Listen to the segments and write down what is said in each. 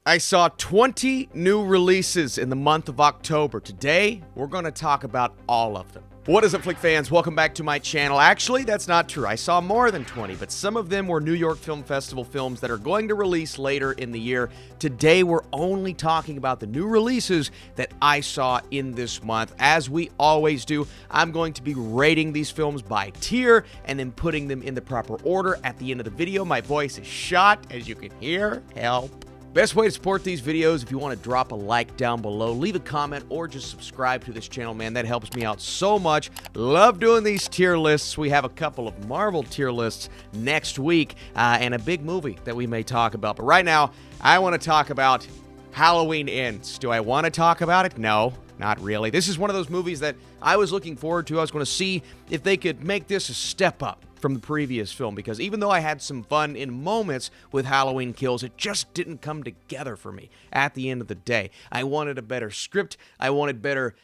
I saw 20 new releases in the month of October. Today, we're going to talk about all of them. What is up, Flick fans? Welcome back to my channel. Actually, that's not true. I saw more than 20, but some of them were New York Film Festival films that are going to release later in the year. Today, we're only talking about the new releases that I saw in this month. As we always do, I'm going to be rating these films by tier and then putting them in the proper order at the end of the video. My voice is shot, as you can hear. Help. Best way to support these videos, if you want to drop a like down below, leave a comment, or just subscribe to this channel, man. That helps me out so much. Love doing these tier lists. We have a couple of Marvel tier lists next week, and a big movie that we may talk about. But right now, I want to talk about Halloween Ends. Do I want to talk about it? No, not really. This is one of those movies that I was looking forward to. I was going to see if they could make this a step up from the previous film, because even though I had some fun in moments with Halloween Kills, it just didn't come together for me at the end of the day. I wanted a better script. I wanted better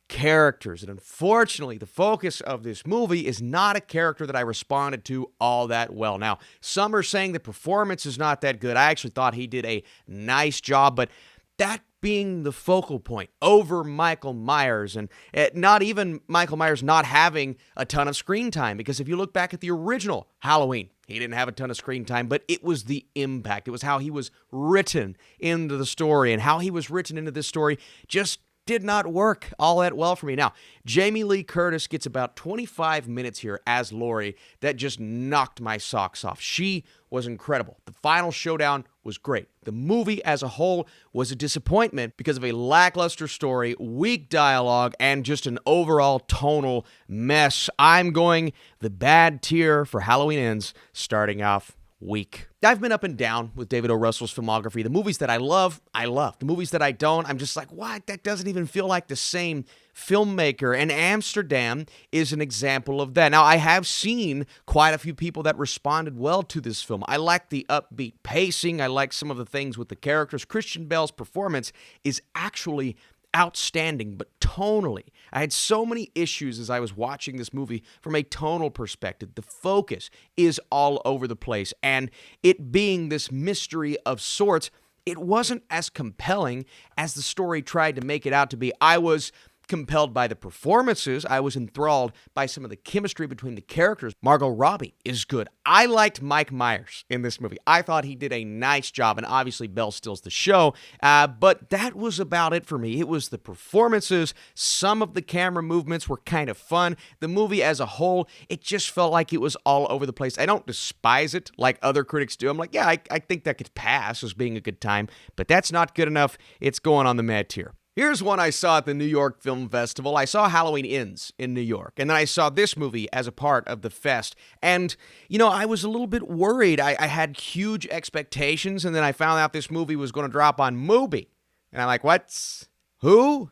characters. And unfortunately, the focus of this movie is not a character that I responded to all that well. Now, some are saying the performance is not that good. I actually thought he did a nice job, but that being the focal point over Michael Myers, and not even Michael Myers not having a ton of screen time, because if you look back at the original Halloween, he didn't have a ton of screen time, but it was the impact. It was how he was written into the story, and how he was written into this story just did not work all that well for me. Now, Jamie Lee Curtis gets about 25 minutes here as Laurie that just knocked my socks off. She was incredible. The final showdown was great. The movie as a whole was a disappointment because of a lackluster story, weak dialogue, and just an overall tonal mess. I'm going the bad tier for Halloween Ends, starting off weak. I've been up and down with David O. Russell's filmography. The movies that I love, I love. The movies that I don't, I'm just like, what? That doesn't even feel like the same filmmaker. And Amsterdam is an example of that. Now, I have seen quite a few people that responded well to this film. I like the upbeat pacing. I like some of the things with the characters. Christian Bale's performance is actually outstanding, but tonally, I had so many issues as I was watching this movie from a tonal perspective. The focus is all over the place, and it being this mystery of sorts, it wasn't as compelling as the story tried to make it out to be. I was compelled by the performances. I was enthralled by some of the chemistry between the characters. Margot Robbie is good. I liked Mike Myers in this movie. I thought he did a nice job, and obviously Belle steals the show, but that was about it for me. It was the performances. Some of the camera movements were kind of fun. The movie as a whole, it just felt like it was all over the place. I don't despise it like other critics do. I'm like, yeah, I think that could pass as being a good time, but that's not good enough. It's going on the mad tier. Here's one I saw at the New York Film Festival. I saw Halloween Ends in New York, and then I saw this movie as a part of the fest. And, you know, I was a little bit worried. I had huge expectations, and then I found out this movie was going to drop on Mubi. And I'm like, what? Who?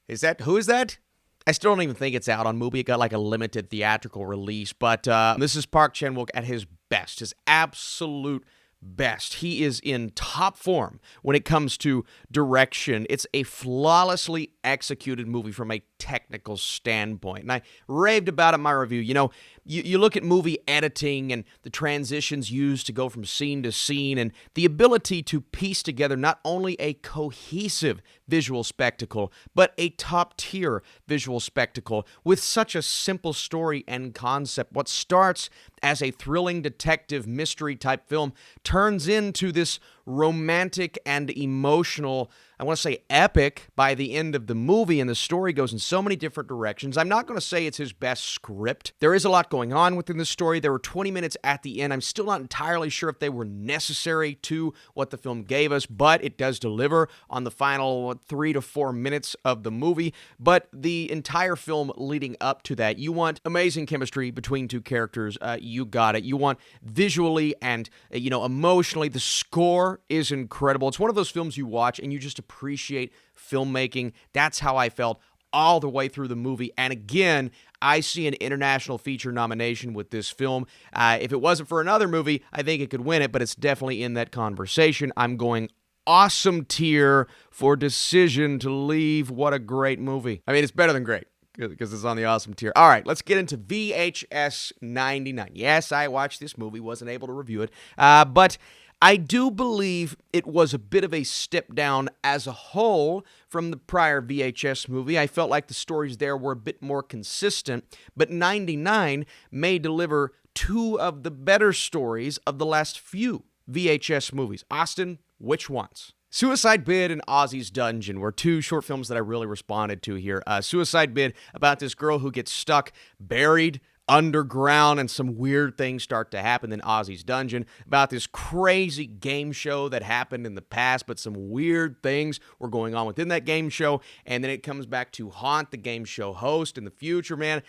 Who is that? I still don't even think it's out on Mubi. It got like a limited theatrical release, but this is Park Chan-wook at his best, his absolute best. He is in top form when it comes to direction. It's a flawlessly executed movie from a technical standpoint, and I raved about it in my review. You know, you look at movie editing and the transitions used to go from scene to scene, and the ability to piece together not only a cohesive visual spectacle, but a top-tier visual spectacle with such a simple story and concept. What starts as a thrilling detective mystery type film turns into this romantic and emotional, I want to say epic, by the end of the movie, and the story goes in so many different directions. I'm not going to say it's his best script. There is a lot going on within the story. There were 20 minutes at the end. I'm still not entirely sure if they were necessary to what the film gave us, but it does deliver on the final 3 to 4 minutes of the movie. But the entire film leading up to that, you want amazing chemistry between two characters. You got it. You want visually and, emotionally. The score is incredible. It's one of those films you watch and you just appreciate filmmaking. That's how I felt all the way through the movie. And again, I see an international feature nomination with this film. If it wasn't for another movie, I think it could win it, but it's definitely in that conversation. I'm going awesome tier for decision to leave. What a great movie. I mean, it's better than great, because it's on the awesome tier. All right, let's get into VHS 99. Yes, I watched this movie, wasn't able to review it, but I do believe it was a bit of a step down as a whole from the prior VHS movie. I felt like the stories there were a bit more consistent, but 99 may deliver two of the better stories of the last few VHS movies. Austin, which ones? Suicide Bid and Ozzy's Dungeon were two short films that I really responded to here. Suicide Bid, about this girl who gets stuck, buried underground, and some weird things start to happen. Then Ozzy's Dungeon, about this crazy game show that happened in the past, but some weird things were going on within that game show, and then it comes back to haunt the game show host in the future, man.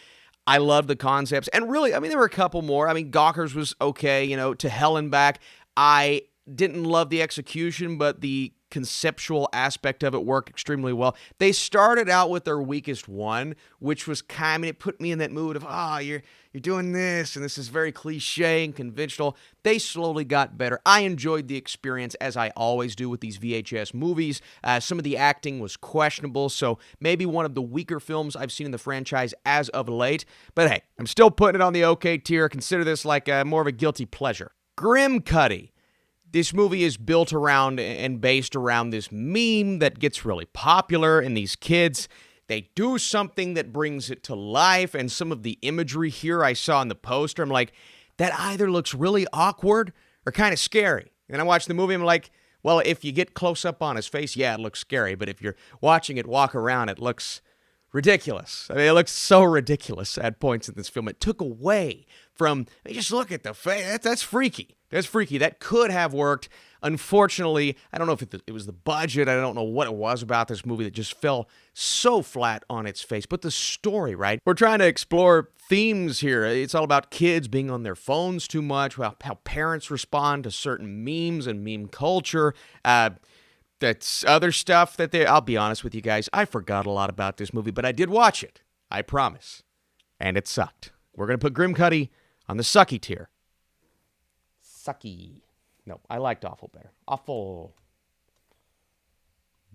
I love the concepts, and really, I mean, there were a couple more. I mean, Gawker's was okay, To Hell and Back. I didn't love the execution, but the conceptual aspect of it worked extremely well. They started out with their weakest one, which was it put me in that mood of, you're doing this, and this is very cliche and conventional. They slowly got better. I enjoyed the experience, as I always do with these VHS movies. Some of the acting was questionable, so maybe one of the weaker films I've seen in the franchise as of late. But hey, I'm still putting it on the okay tier. Consider this like more of a guilty pleasure. Grimcutty. This movie is built around and based around this meme that gets really popular, and these kids, they do something that brings it to life, and some of the imagery here I saw in the poster, I'm like, that either looks really awkward or kind of scary. And I watched the movie, I'm like, well, if you get close up on his face, yeah, it looks scary, but if you're watching it walk around, it looks ridiculous. I mean, it looks so ridiculous at points in this film. It took away from, just look at the face, that's freaky. That's freaky. That could have worked. Unfortunately, I don't know if it was the budget. I don't know what it was about this movie that just fell so flat on its face. But the story, right? We're trying to explore themes here. It's all about kids being on their phones too much, how parents respond to certain memes and meme culture. That's other stuff I'll be honest with you guys, I forgot a lot about this movie, but I did watch it. I promise. And it sucked. We're going to put Grimcutty on the sucky tier. Sucky. No, I liked Awful better. Awful.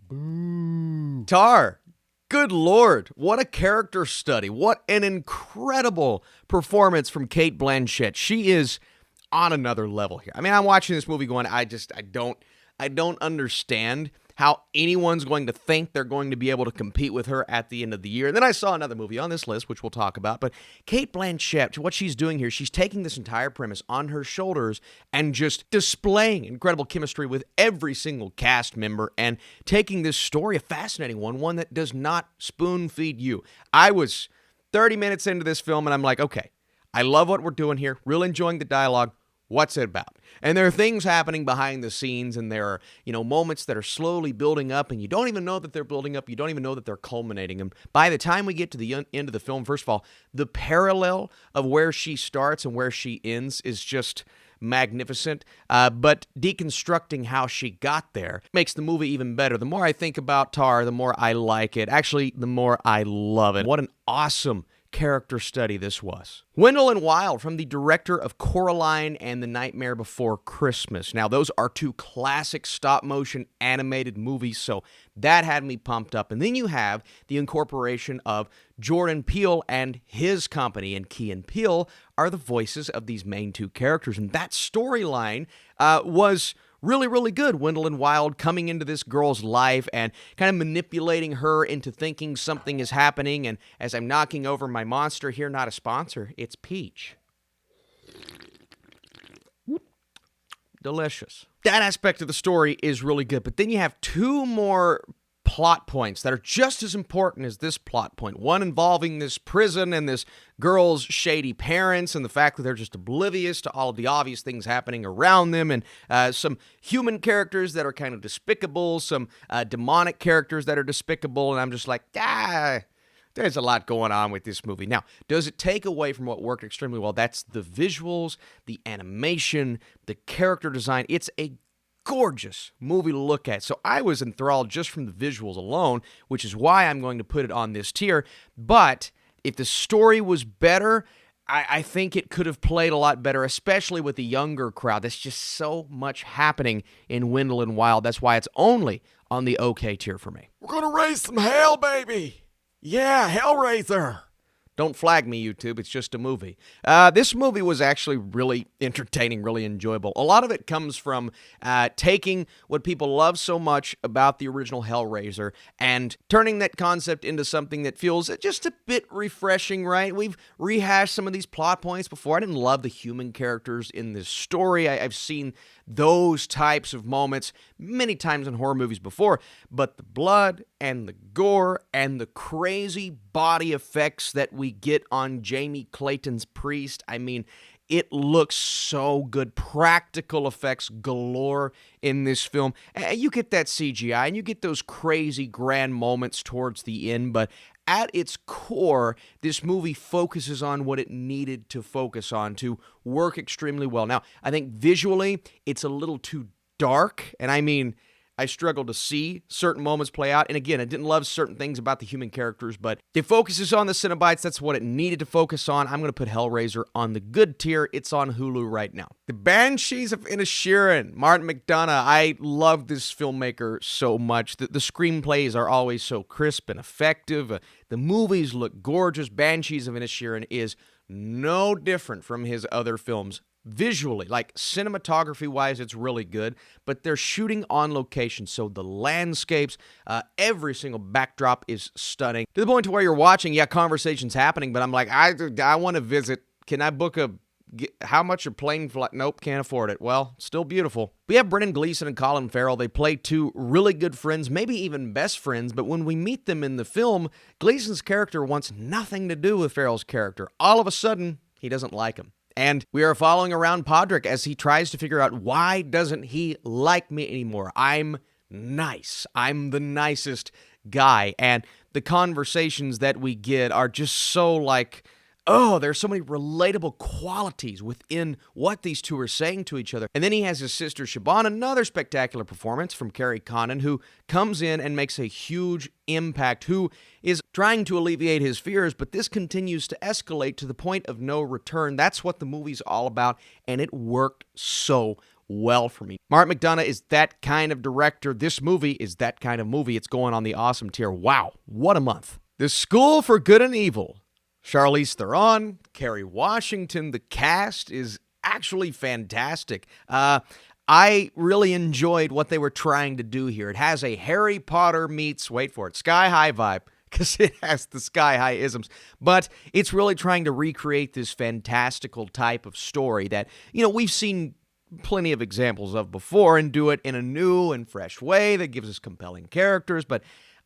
Boo. Tar. Good Lord. What a character study. What an incredible performance from Cate Blanchett. She is on another level here. I mean, I'm watching this movie going, I don't understand how anyone's going to think they're going to be able to compete with her at the end of the year. And then I saw another movie on this list, which we'll talk about. But Cate Blanchett, what she's doing here, she's taking this entire premise on her shoulders and just displaying incredible chemistry with every single cast member and taking this story, a fascinating one that does not spoon feed you. I was 30 minutes into this film and I'm like, okay, I love what we're doing here, really enjoying the dialogue. What's it about? And there are things happening behind the scenes, and there are, moments that are slowly building up, and you don't even know that they're building up. You don't even know that they're culminating. And by the time we get to the end of the film, first of all, the parallel of where she starts and where she ends is just magnificent. But deconstructing how she got there makes the movie even better. The more I think about Tar, the more I like it. Actually, the more I love it. What an awesome character study this was. Wendell and Wild, from the director of Coraline and The Nightmare Before Christmas. Now, those are two classic stop-motion animated movies, so that had me pumped up. And then you have the incorporation of Jordan Peele and his company, and Key and Peele are the voices of these main two characters. And that storyline was really, really good. Wendell and Wild coming into this girl's life and kind of manipulating her into thinking something is happening. And as I'm knocking over my monster here, not a sponsor, it's Peach. Delicious. That aspect of the story is really good. But then you have two more plot points that are just as important as this plot point. One involving this prison and this girl's shady parents and the fact that they're just oblivious to all of the obvious things happening around them, and some human characters that are kind of despicable, some demonic characters that are despicable, and I'm just like, there's a lot going on with this movie. Now, does it take away from what worked extremely well? That's the visuals, the animation, the character design. It's a gorgeous movie to look at. So I was enthralled just from the visuals alone, which is why I'm going to put it on this tier. But if the story was better, I think it could have played a lot better, especially with the younger crowd. There's just so much happening in Wendell and Wild. That's why it's only on the okay tier for me. We're going to raise some hell, baby. Yeah, Hellraiser. Don't flag me, YouTube. It's just a movie. This movie was actually really entertaining, really enjoyable. A lot of it comes from taking what people love so much about the original Hellraiser and turning that concept into something that feels just a bit refreshing, right? We've rehashed some of these plot points before. I didn't love the human characters in this story. I've seen those types of moments many times in horror movies before, but the blood and the gore and the crazy body effects that we get on Jamie Clayton's priest, I mean, it looks so good. Practical effects galore in this film. You get that CGI and you get those crazy grand moments towards the end, but at its core, this movie focuses on what it needed to focus on to work extremely well. Now, I think visually, it's a little too dark, and I mean, I struggle to see certain moments play out. And again, I didn't love certain things about the human characters, but it focuses on the Cenobites. That's what it needed to focus on. I'm going to put Hellraiser on the good tier. It's on Hulu right now. The Banshees of Inisherin, Martin McDonagh. I love this filmmaker so much. The screenplays are always so crisp and effective. The movies look gorgeous. Banshees of Inisherin is no different from his other films. Visually, like cinematography-wise, it's really good, but they're shooting on location, so the landscapes, every single backdrop is stunning. To the point to where you're watching, conversation's happening, but I'm like, I want to visit. Can I book how much a plane flight? Nope, can't afford it. Well, still beautiful. We have Brendan Gleeson and Colin Farrell. They play two really good friends, maybe even best friends, but when we meet them in the film, Gleeson's character wants nothing to do with Farrell's character. All of a sudden, he doesn't like him. And we are following around Podrick as he tries to figure out, why doesn't he like me anymore? I'm nice. I'm the nicest guy. And the conversations that we get are just so like, oh, there's so many relatable qualities within what these two are saying to each other. And then he has his sister Siobhan, another spectacular performance from Carrie Condon, who comes in and makes a huge impact, who is trying to alleviate his fears, but this continues to escalate to the point of no return. That's what the movie's all about, and it worked so well for me. Martin McDonagh is that kind of director. This movie is that kind of movie. It's going on the awesome tier. Wow, what a month. The School for Good and Evil. Charlize Theron, Kerry Washington, the cast is actually fantastic. I really enjoyed what they were trying to do here. It has a Harry Potter meets, wait for it, Sky High vibe, because it has the Sky High isms, but it's really trying to recreate this fantastical type of story that, we've seen plenty of examples of before and do it in a new and fresh way that gives us compelling characters, but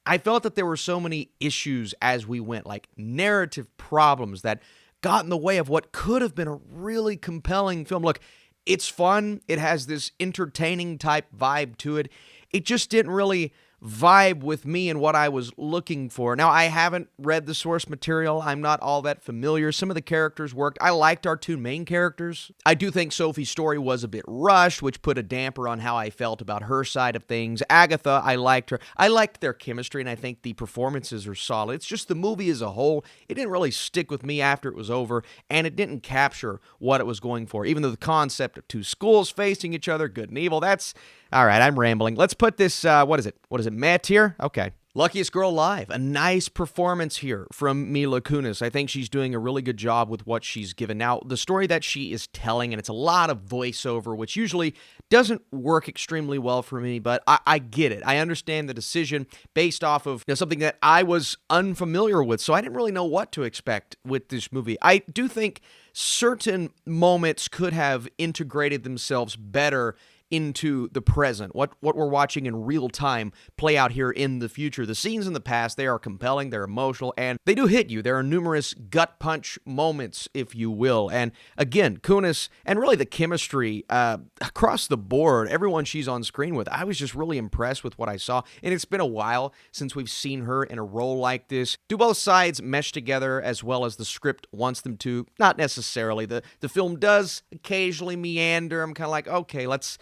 I felt that there were so many issues as we went, like narrative problems that got in the way of what could have been a really compelling film. Look, it's fun. It has this entertaining type vibe to it. It just didn't really vibe with me and what I was looking for. Now, I haven't read the source material. I'm not all that familiar. Some of the characters worked. I liked our two main characters. I do think Sophie's story was a bit rushed, which put a damper on how I felt about her side of things. Agatha, I liked her. I liked their chemistry, and I think the performances are solid. It's just the movie as a whole, it didn't really stick with me after it was over, and it didn't capture what it was going for. Even though the concept of two schools facing each other, good and evil, that's... All right, I'm rambling. Let's put this, what is it, meh tier? Okay. Luckiest Girl Alive. A nice performance here from Mila Kunis. I think she's doing a really good job with what she's given. Now, the story that she is telling, and it's a lot of voiceover, which usually doesn't work extremely well for me, but I get it. I understand the decision based off of something that I was unfamiliar with, so I didn't really know what to expect with this movie. I do think certain moments could have integrated themselves better into the present, what we're watching in real time play out here in the future. The scenes in the past, they are compelling, they're emotional, and they do hit you. There are numerous gut punch moments, if you will. And again, Kunis, and really the chemistry across the board, everyone she's on screen with, I was just really impressed with what I saw. And it's been a while since we've seen her in a role like this. Do both sides mesh together as well as the script wants them to? Not necessarily. The film does occasionally meander. I'm kind of like, okay, let's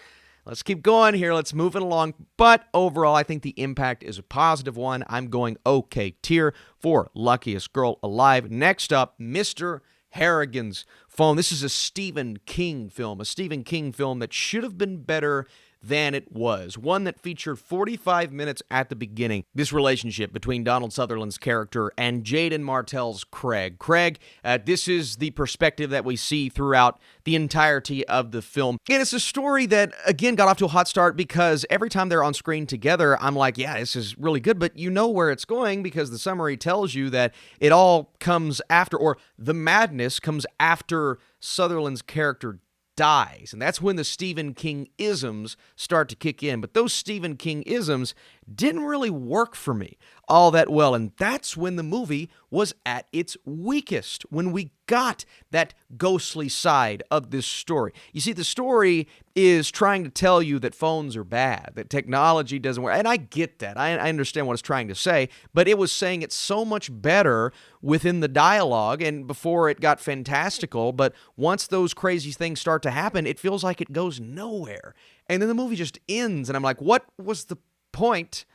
keep going here. Let's move it along. But overall, I think the impact is a positive one. I'm going okay tier for Luckiest Girl Alive. Next up, Mr. Harrigan's Phone. This is a Stephen King film that should have been better than it was. One that featured 45 minutes at the beginning. This relationship between Donald Sutherland's character and Jaden Martell's Craig. This is the perspective that we see throughout the entirety of the film. And it's a story that, again, got off to a hot start because every time they're on screen together, I'm like, yeah, this is really good, but you know where it's going because the summary tells you that it all comes after, or the madness comes after Sutherland's character dies. And that's when the Stephen King isms start to kick in. But those Stephen King isms didn't really work for me all that well. And that's when the movie was at its weakest, when we got that ghostly side of this story. You see, the story is trying to tell you that phones are bad, that technology doesn't work. And I get that. I understand what it's trying to say, but it was saying it so much better within the dialogue and before it got fantastical. But once those crazy things start to happen, it feels like it goes nowhere. And then the movie just ends, and I'm like, what was the point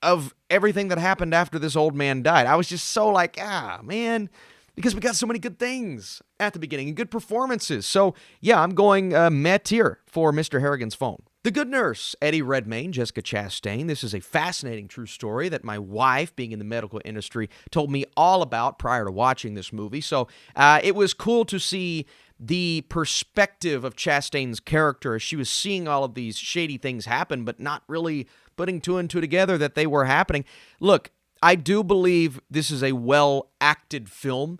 of everything that happened after this old man died? I was just so like, man, because we got so many good things at the beginning and good performances. So, yeah, I'm going meh tier for Mr. Harrigan's Phone. The Good Nurse, Eddie Redmayne, Jessica Chastain. This is a fascinating true story that my wife, being in the medical industry, told me all about prior to watching this movie. So it was cool to see the perspective of Chastain's character as she was seeing all of these shady things happen, but not really putting two and two together that they were happening. Look, I do believe this is a well-acted film,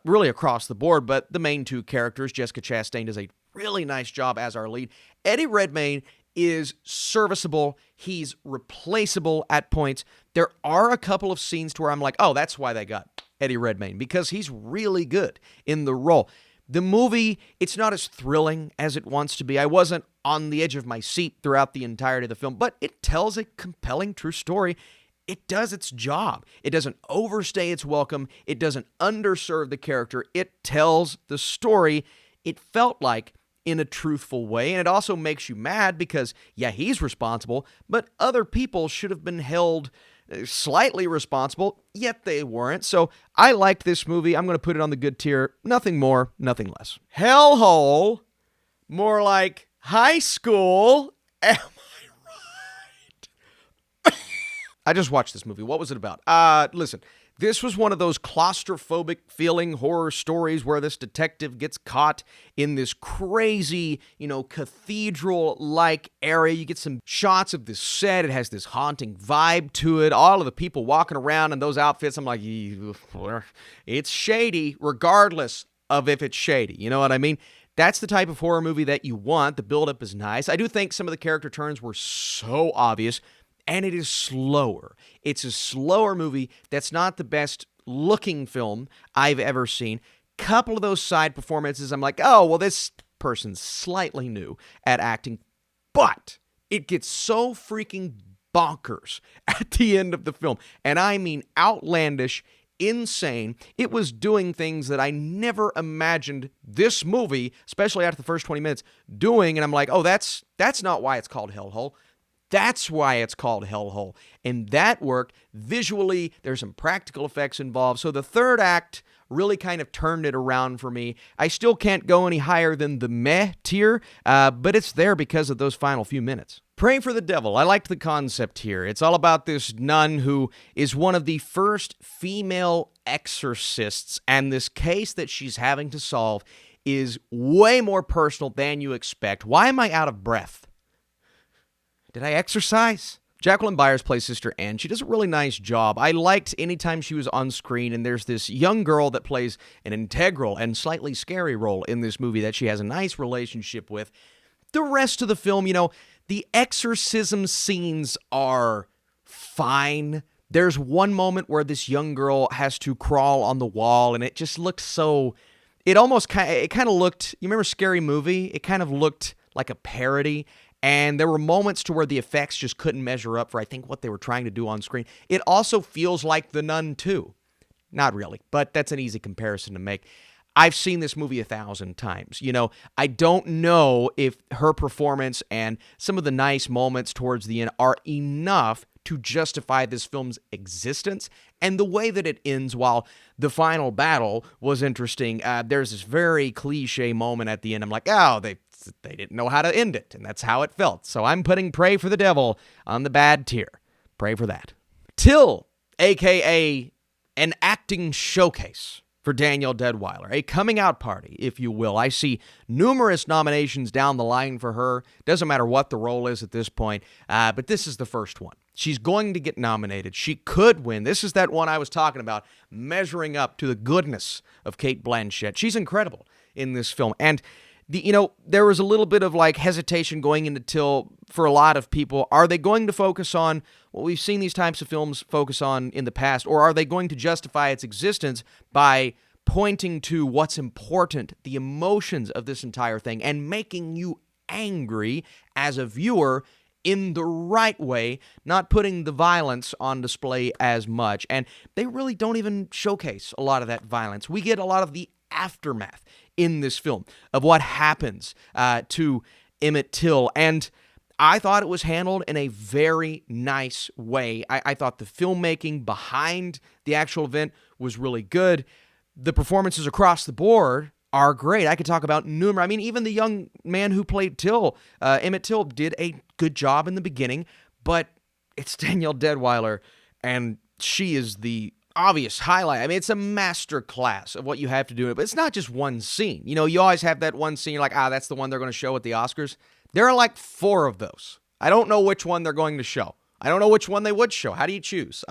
really across the board, but the main two characters, Jessica Chastain does a really nice job as our lead. Eddie Redmayne is serviceable. He's replaceable at points. There are a couple of scenes to where I'm like, oh, that's why they got Eddie Redmayne, because he's really good in the role. The movie, it's not as thrilling as it wants to be. I wasn't on the edge of my seat throughout the entirety of the film, but it tells a compelling true story. It does its job. It doesn't overstay its welcome. It doesn't underserve the character. It tells the story, it felt like, in a truthful way. And it also makes you mad because, yeah, he's responsible, but other people should have been held slightly responsible, yet they weren't. So I liked this movie. I'm going to put it on the good tier. Nothing more, nothing less. Hellhole, more like high school. Am I right? I just watched this movie. What was it about? Listen, this was one of those claustrophobic feeling horror stories where this detective gets caught in this crazy, cathedral-like area. You get some shots of this set. It has this haunting vibe to it. All of the people walking around in those outfits, I'm like, it's shady, regardless of if it's shady. You know what I mean? That's the type of horror movie that you want. The buildup is nice. I do think some of the character turns were so obvious, and it is slower. It's a slower movie that's not the best looking film I've ever seen. Couple of those side performances, I'm like, oh, well, this person's slightly new at acting. But it gets so freaking bonkers at the end of the film. And I mean outlandish, insane. It was doing things that I never imagined this movie, especially after the first 20 minutes, doing. And I'm like, oh, that's not why it's called Hellhole. That's why it's called Hellhole. And that worked. Visually, there's some practical effects involved. So the third act really kind of turned it around for me. I still can't go any higher than the meh tier, but it's there because of those final few minutes. Praying for the Devil. I liked the concept here. It's all about this nun who is one of the first female exorcists, and this case that she's having to solve is way more personal than you expect. Why am I out of breath? Did I exercise? Jacqueline Byers plays Sister Anne. She does a really nice job. I liked anytime she was on screen, and there's this young girl that plays an integral and slightly scary role in this movie that she has a nice relationship with. The rest of the film, the exorcism scenes are fine. There's one moment where this young girl has to crawl on the wall, and it just looks so... It kind of looked... You remember Scary Movie? It kind of looked like a parody. And there were moments to where the effects just couldn't measure up for, I think, what they were trying to do on screen. It also feels like The Nun 2. Not really, but that's an easy comparison to make. I've seen this movie 1,000 times. I don't know if her performance and some of the nice moments towards the end are enough to justify this film's existence. And the way that it ends, while the final battle was interesting, there's this very cliche moment at the end. I'm like, oh, they they didn't know how to end it, and that's how it felt. So I'm putting Pray for the Devil on the bad tier. Pray for that. Till, a.k.a. an acting showcase for Danielle Deadwyler, a coming out party, if you will. I see numerous nominations down the line for her. Doesn't matter what the role is at this point, but this is the first one. She's going to get nominated. She could win. This is that one I was talking about, measuring up to the goodness of Cate Blanchett. She's incredible in this film. And there was a little bit of hesitation going into Till for a lot of people. Are they going to focus on what we've seen these types of films focus on in the past, or are they going to justify its existence by pointing to what's important, the emotions of this entire thing, and making you angry as a viewer in the right way, not putting the violence on display as much? And they really don't even showcase a lot of that violence. We get a lot of the aftermath in this film of what happens to Emmett Till, and I thought it was handled in a very nice way. I thought the filmmaking behind the actual event was really good. The performances across the board are great. I could talk about numerous. I mean, even the young man who played Till, Emmett Till, did a good job in the beginning, but it's Danielle Deadwyler, and she is the obvious highlight. I mean, it's a master class of what you have to do, but it's not just one scene. You always have that one scene, you're like, that's the one they're going to show at the Oscars. There are 4 of those. I don't know which one they're going to show. I don't know which one they would show. How do you choose?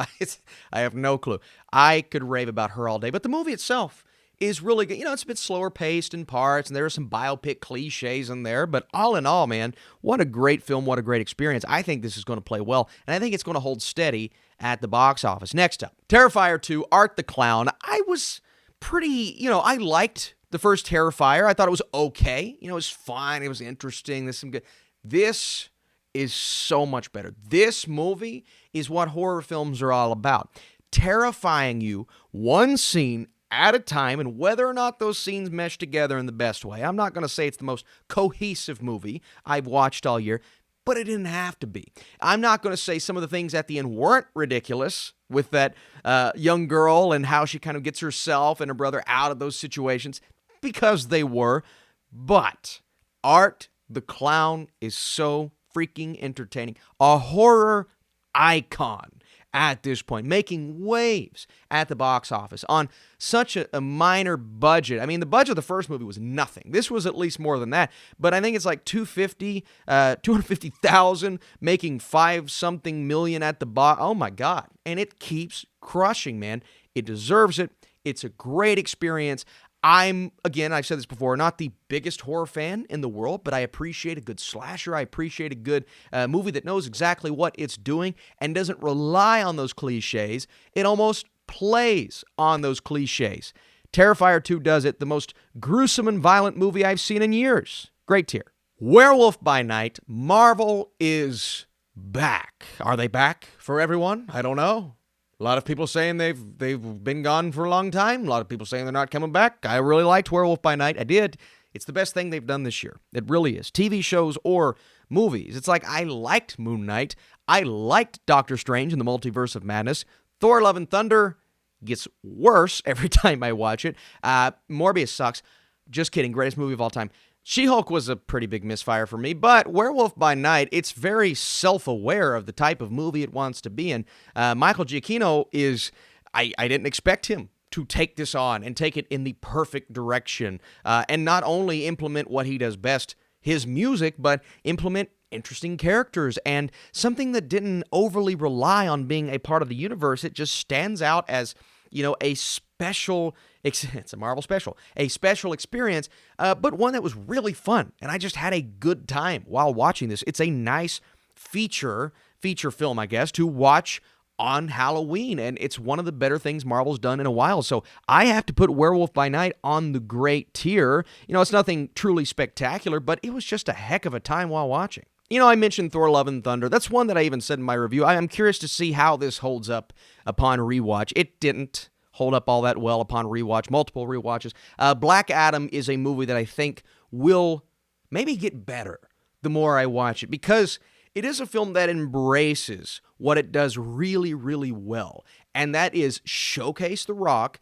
I have no clue. I could rave about her all day, but the movie itself is really good. It's a bit slower paced in parts, and there are some biopic cliches in there, but all in all, man, what a great film, what a great experience. I think this is going to play well, and I think it's going to hold steady at the box office. Next up, Terrifier 2, Art the Clown. I was pretty, I liked the first Terrifier. I thought it was okay. It was fine. It was interesting. There's some good. This is so much better. This movie is what horror films are all about. Terrifying you one scene at a time, and whether or not those scenes mesh together in the best way. I'm not going to say it's the most cohesive movie I've watched all year, but it didn't have to be. I'm not going to say some of the things at the end weren't ridiculous, with that young girl and how she kind of gets herself and her brother out of those situations, because they were. But Art the Clown is so freaking entertaining. A horror icon at this point, making waves at the box office on such a minor budget. I mean, the budget of the first movie was nothing. This was at least more than that, but I think it's like 250,000, making 5-something million at the box. Oh my God. And it keeps crushing, man. It deserves it. It's a great experience. Again, I've said this before, not the biggest horror fan in the world, but I appreciate a good slasher. I appreciate a good movie that knows exactly what it's doing and doesn't rely on those cliches. It almost plays on those cliches. Terrifier 2 does it. The most gruesome and violent movie I've seen in years. Great tier. Werewolf by Night. Marvel is back. Are they back for everyone? I don't know. A lot of people saying they've been gone for a long time. A lot of people saying they're not coming back. I really liked Werewolf by Night. I did. It's the best thing they've done this year. It really is. TV shows or movies. It's like I liked Moon Knight. I liked Doctor Strange in the Multiverse of Madness. Thor Love and Thunder gets worse every time I watch it. Morbius sucks. Just kidding. Greatest movie of all time. She-Hulk was a pretty big misfire for me, but Werewolf by Night, it's very self-aware of the type of movie it wants to be in. Michael Giacchino is, I didn't expect him to take this on and take it in the perfect direction, and not only implement what he does best, his music, but implement interesting characters and something that didn't overly rely on being a part of the universe. It just stands out as, a special, it's a Marvel special, a special experience, but one that was really fun. And I just had a good time while watching this. It's a nice feature film, I guess, to watch on Halloween. And it's one of the better things Marvel's done in a while. So I have to put Werewolf by Night on the great tier. It's nothing truly spectacular, but it was just a heck of a time while watching. I mentioned Thor Love and Thunder. That's one that I even said in my review. I am curious to see how this holds up upon rewatch. It didn't hold up all that well upon rewatch, multiple rewatches. Black Adam is a movie that I think will maybe get better the more I watch it, because it is a film that embraces what it does really, really well, and that is showcase The Rock,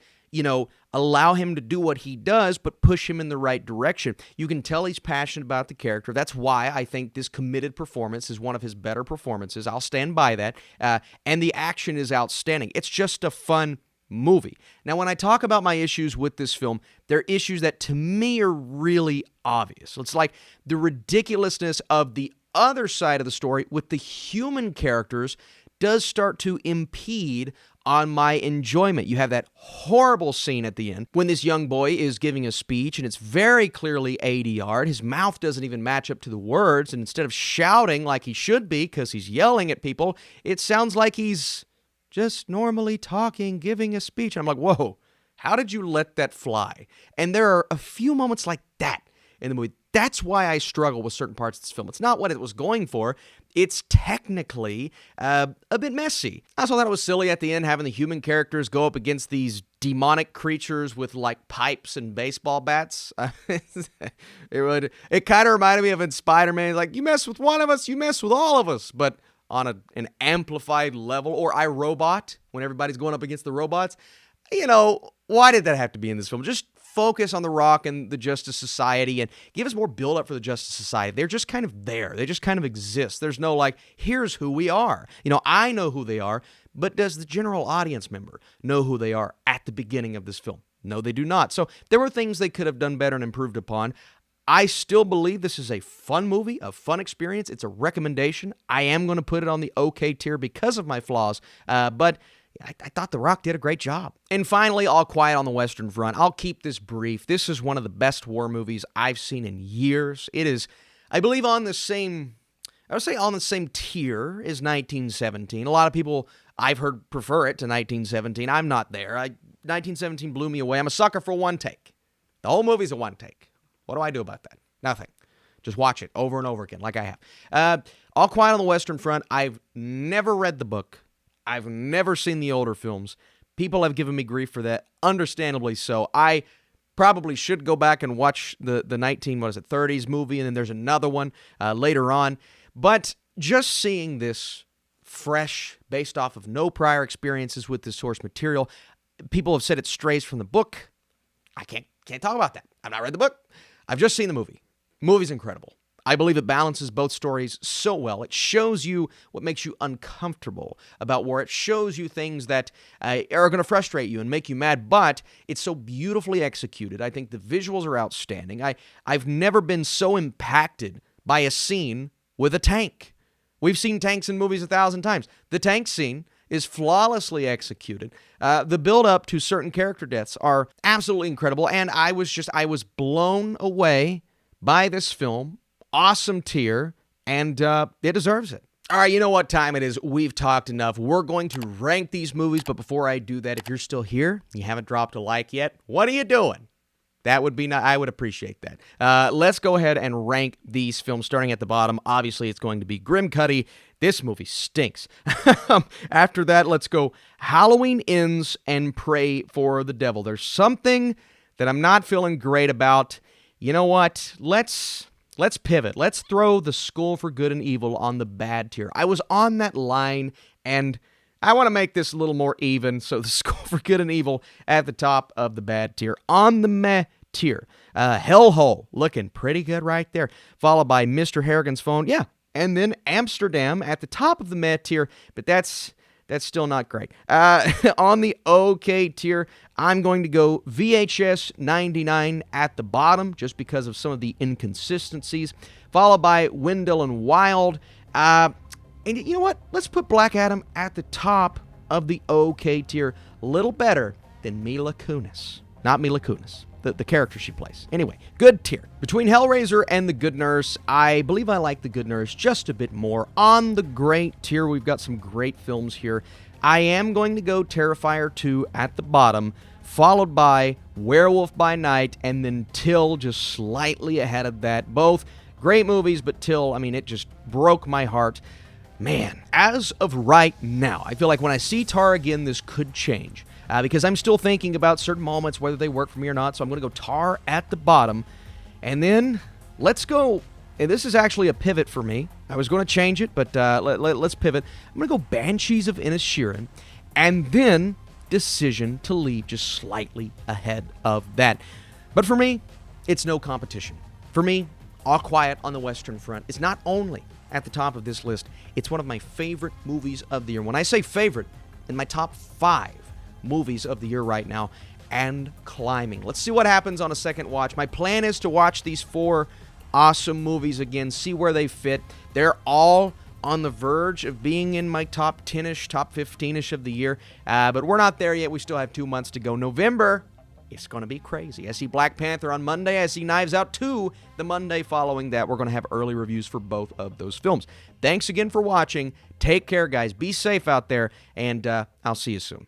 allow him to do what he does, but push him in the right direction. You can tell he's passionate about the character. That's why I think this committed performance is one of his better performances. I'll stand by that. And the action is outstanding. It's just a fun movie. Now, when I talk about my issues with this film, they're issues that to me are really obvious. It's like the ridiculousness of the other side of the story with the human characters does start to impede on my enjoyment. You have that horrible scene at the end when this young boy is giving a speech and it's very clearly ADR'd. His mouth doesn't even match up to the words, and instead of shouting like he should be because he's yelling at people, it sounds like he's just normally talking, giving a speech. And I'm like, whoa, how did you let that fly? And there are a few moments like that in the movie. That's why I struggle with certain parts of this film. It's not what it was going for. It's technically a bit messy. I also thought it was silly at the end having the human characters go up against these demonic creatures with like pipes and baseball bats. It kind of reminded me of in Spider-Man, like, you mess with one of us, you mess with all of us. But on an amplified level, or iRobot, when everybody's going up against the robots. Why did that have to be in this film? Just focus on The Rock and the Justice Society and give us more build-up for the Justice Society. They're just kind of there. They just kind of exist. There's no like, here's who we are. I know who they are, but does the general audience member know who they are at the beginning of this film? No, they do not. So there were things they could have done better and improved upon. I still believe this is a fun movie, a fun experience. It's a recommendation. I am going to put it on the okay tier because of my flaws, but I thought The Rock did a great job. And finally, All Quiet on the Western Front. I'll keep this brief. This is one of the best war movies I've seen in years. It is, I believe, on the same tier as 1917. A lot of people I've heard prefer it to 1917. I'm not there. 1917 blew me away. I'm a sucker for one take. The whole movie's a one take. What do I do about that? Nothing. Just watch it over and over again, like I have. All Quiet on the Western Front. I've never read the book. I've never seen the older films. People have given me grief for that, understandably so. I probably should go back and watch the 30s movie, and then there's another one later on. But just seeing this fresh, based off of no prior experiences with this source material, people have said it strays from the book. I can't talk about that. I've not read the book. I've just seen the movie. The movie's incredible. I believe it balances both stories so well. It shows you what makes you uncomfortable about war. It shows you things that are going to frustrate you and make you mad, but it's so beautifully executed. I think the visuals are outstanding. I've never been so impacted by a scene with a tank. We've seen tanks in movies 1,000 times. The tank scene is flawlessly executed. The build-up to certain character deaths are absolutely incredible, and I was blown away by this film. Awesome tier, and it deserves it. All right, you know what time it is. We've talked enough. We're going to rank these movies, but before I do that, if you're still here, you haven't dropped a like yet, what are you doing? That would be I would appreciate that. Let's go ahead and rank these films, starting at the bottom. Obviously, it's going to be Grimcutty. This movie stinks. After that, let's go Halloween Ends and Pray for the Devil. There's something that I'm not feeling great about. You know what? Let's pivot. Let's throw The School for Good and Evil on the bad tier. I was on that line, and I want to make this a little more even. So The School for Good and Evil at the top of the bad tier. On the meh tier, Hellhole, looking pretty good right there. Followed by Mr. Harrigan's Phone. Yeah. And then Amsterdam at the top of the meh tier, but that's still not great. On the okay tier, I'm going to go VHS 99 at the bottom, just because of some of the inconsistencies, followed by Wendell and Wild. And you know what? Let's put Black Adam at the top of the okay tier. A little better than Mila Kunis. Not Mila Kunis, the character she plays. Anyway, good tier. Between Hellraiser and The Good Nurse, I believe I like The Good Nurse just a bit more. On the great tier, we've got some great films here. I am going to go Terrifier 2 at the bottom, followed by Werewolf by Night, and then Till just slightly ahead of that. Both great movies, but Till, it just broke my heart. Man, as of right now, I feel like when I see Tar again, this could change. Because I'm still thinking about certain moments, whether they work for me or not, so I'm going to go Tar at the bottom. And then, let's go, and this is actually a pivot for me. I was going to change it, but let's pivot. I'm going to go Banshees of Inisherin. And then, decision to leave just slightly ahead of that. But for me, it's no competition. For me, All Quiet on the Western Front is not only at the top of this list, it's one of my favorite movies of the year. When I say favorite, in my top 5 movies of the year right now, and climbing. Let's see what happens on a second watch. My plan is to watch these 4 awesome movies again, see where they fit. They're all on the verge of being in my top 10-ish, top 15-ish of the year, but we're not there yet. We still have 2 months to go. November, it's going to be crazy. I see Black Panther on Monday. I see Knives Out 2 the Monday following that. We're going to have early reviews for both of those films. Thanks again for watching. Take care, guys. Be safe out there, and I'll see you soon.